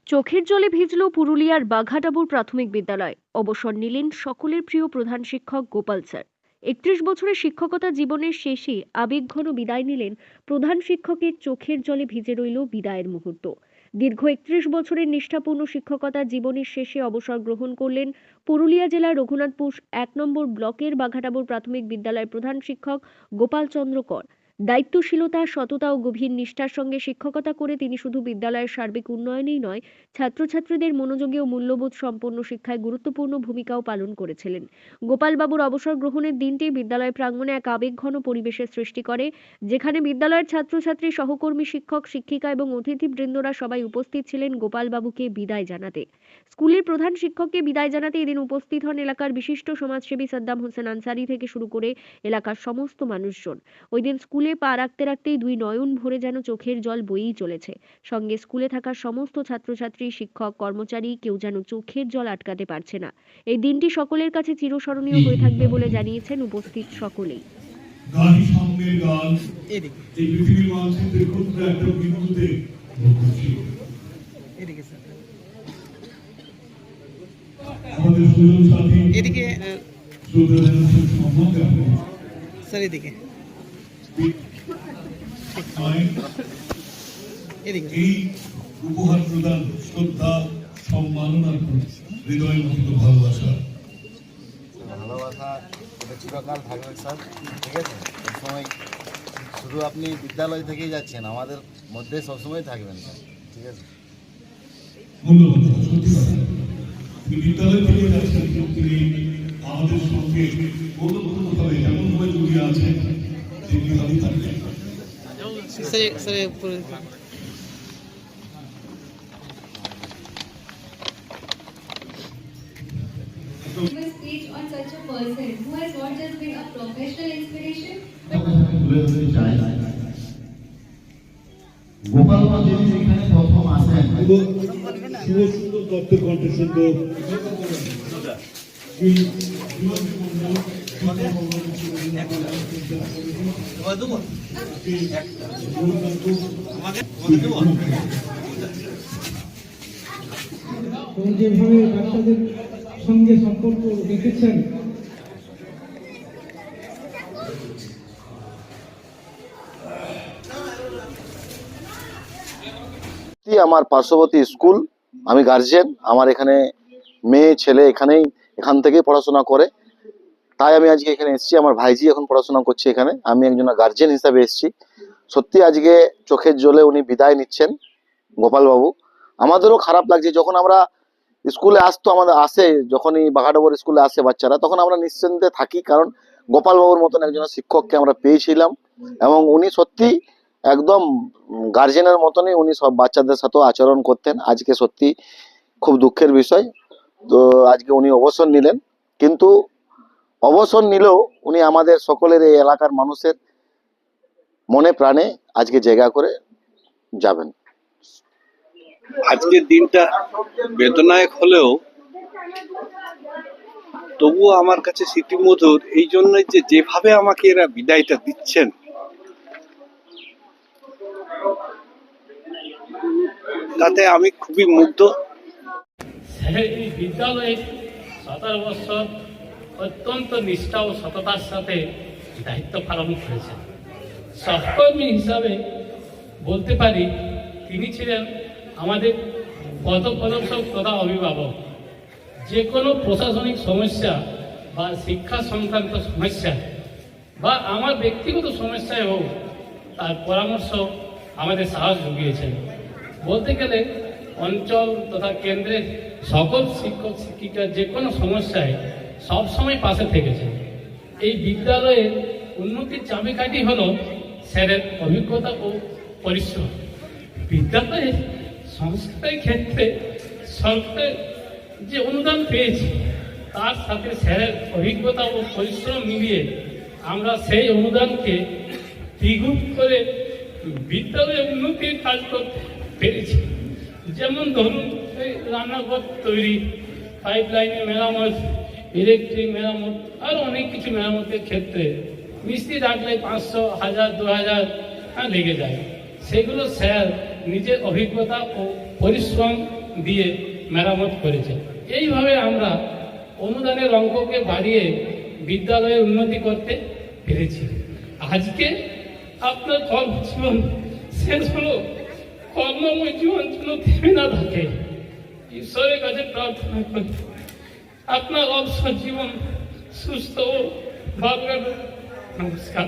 চোখের জলে ভিজল পুরুলিয়ার বাঘাডাবুর প্রাথমিক বিদ্যালয়। অবসর নিলেন সকলের প্রিয় প্রধান শিক্ষক গোপাল স্যার। 31 বছরের শিক্ষকতা জীবনের শেষে আবেগঘন বিদায় নিলেন প্রধান শিক্ষকের চোখের জলে ভিজে রইল বিদায়ের মুহূর্ত। দীর্ঘ 31 বছরের নিষ্ঠাপূর্ণ শিক্ষকতা জীবনের শেষে অবসর গ্রহণ করলেন পুরুলিয়া জেলার রঘুনাথপুর 1 নম্বর ব্লকের বাঘাডাবুর প্রাথমিক বিদ্যালয়ের প্রধান শিক্ষক গোপাল চন্দ্র কর। দায়িত্বশীলতা, সততা ও গভীর নিষ্ঠার সঙ্গে শিক্ষকতা করে তিনি শুধু বিদ্যালয়ের সার্বিক উন্নয়নেই নয়, ছাত্রছাত্রীদের মনোযোগী ও মূল্যবোধ সম্পন্ন শিক্ষায় গুরুত্বপূর্ণ ভূমিকাও পালন করেছিলেন। গোপালবাবুর অবসর গ্রহণের দিনটি বিদ্যালয় প্রাঙ্গণে এক আবেগঘন পরিবেশের সৃষ্টি করে, যেখানে বিদ্যালয়ের ছাত্রছাত্রী, সহকর্মী, শিক্ষক, শিক্ষিকা এবং অতিথিবৃন্দরা সবাই উপস্থিত ছিলেন গোপালবাবুকে বিদায় জানাতে। স্কুলের প্রধান শিক্ষককে বিদায় জানাতে এদিন উপস্থিত হন এলাকার বিশিষ্ট সমাজসেবী সাদ্দাম হোসেন আনসারি থেকে শুরু করে এলাকার সমস্ত মানুষজন। ওই দিন স্কুলে পা রাখতে রাখতেই দুই নয়ন ভরে যেন চোখের জল বয়েই চলেছে। সঙ্গে স্কুলে থাকা সমস্ত ছাত্রছাত্রী, শিক্ষক, কর্মচারী কেউ যেন চোখের জল আটকাতে পারছে না। এই দিনটি সকলের কাছে চিরস্মরণীয় হয়ে থাকবে বলে জানিয়েছেন উপস্থিত সকলেই। এই উপহার প্রদান, শ্রদ্ধা, সম্মাননার হৃদয় মুক্ত ভালোবাসা এটা চিরকাল থাকবে স্যার। ঠিক আছে, সবসময় শুধু আপনি বিদ্যালয় থেকেই যাচ্ছেন, আমাদের মধ্যে সবসময় থাকবেন স্যার। ঠিক আছে, ধন্যবাদ। সত্যি কথা, বিদ্যালয় থেকে যাচ্ছেন, তিনি আমাদের সঙ্গে কোনোভাবে এমনভাবে জড়িয়ে আছেন যে কিভাবে থাকবেন। Speech on such a person who has not just been a professional inspiration Gopal যিনি এখানে প্রথম আসেন, সুন্দর দত্তের কণ্ঠে শুনবো যেভাবে বাচ্চাদের সঙ্গে সম্পর্ক রেখেছেন, আমার পার্শ্ববর্তী স্কুল, আমি গার্জিয়ান, আমার এখানে মেয়ে ছেলে এখান থেকেই পড়াশোনা করে, তাই আমি আজকে এখানে এসেছি। আমার ভাইজি এখন পড়াশোনা করছে এখানে, আমি একজন গার্জিয়ান হিসাবে এসেছি। সত্যি আজকে চোখের জলে উনি বিদায় নিচ্ছেন গোপাল বাবু। আমাদেরও খারাপ লাগছে, যখন আমরা স্কুলে যখনই বাঘাডাবর স্কুলে আসে বাচ্চারা, তখন আমরা নিশ্চিন্তে থাকি, কারণ গোপাল বাবুর মতন একজন শিক্ষককে আমরা পেয়েছিলাম এবং উনি সত্যি একদম গার্জেনের মতনই উনি সব বাচ্চাদের সাথেও আচরণ করতেন। আজকে সত্যি খুব দুঃখের বিষয়, তো আজকে উনি অবসর নিলেন, কিন্তু অবসর নিলেও উনি আমাদের সকলের, এই এলাকার মানুষের মনে প্রাণে আজকে জায়গা করে যাবেন। আজকের দিনটা বেদনায়ক হলেও তবুও আমার কাছে স্মৃতিমধুর, এই জন্যই যেভাবে আমাকে এরা বিদায়টা দিচ্ছেন, তাতে আমি খুবই মুগ্ধ। এই বিদ্যালয়ে 17 বছর অত্যন্ত নিষ্ঠা ও সততার সাথে দায়িত্ব পালন করেছেন। সহকর্মী হিসাবে বলতে পারি, তিনি ছিলেন আমাদের পথপ্রদর্শক তথা অভিভাবক। যে কোনো প্রশাসনিক সমস্যা বা শিক্ষা সংক্রান্ত সমস্যা বা আমার ব্যক্তিগত সমস্যায় হোক, তার পরামর্শ আমাদের সাহস জুগিয়েছেন। বলতে গেলে অঞ্চল তথা কেন্দ্রের সকল শিক্ষক শিক্ষিকার যে কোনো সমস্যায় সবসময় পাশে থেকেছেন। এই বিদ্যালয়ের উন্নতির চাবিকাঠি হল স্যারের অভিজ্ঞতা ও পরিশ্রম। বিদ্যালয়ের সংস্কারের ক্ষেত্রে সরকার যে অনুদান পেয়েছি, তার সাথে স্যারের অভিজ্ঞতা ও পরিশ্রম মিলিয়ে আমরা সেই অনুদানকে দ্বিগুণ করে বিদ্যালয়ের উন্নতির কাজ করতে পেরেছি। যেমন ধরুন এই রান্নাঘর তৈরি, পাইপ লাইনে মেরামত, ইলেকট্রিক মেরামত, আর অনেক কিছু মেরামতের ক্ষেত্রে মিস্ত্রি রাখলে 500, 1000, 2000 লেগে যায়। সেগুলো স্যার নিজের অভিজ্ঞতা ও পরিশ্রম দিয়ে মেরামত করেছে। এইভাবে আমরা অনুদানের অঙ্ককে বাড়িয়ে বিদ্যালয়ের উন্নতি করতে পেরেছি। আজকে আপনার কর্মজীবন শেষ হলো, কর্মময় জীবন যেন থেমে না থাকে, ঈশ্বরের কাছে প্রার্থনা করি আপনার অবসর জীবন সুস্থ ও ভালো। নমস্কার।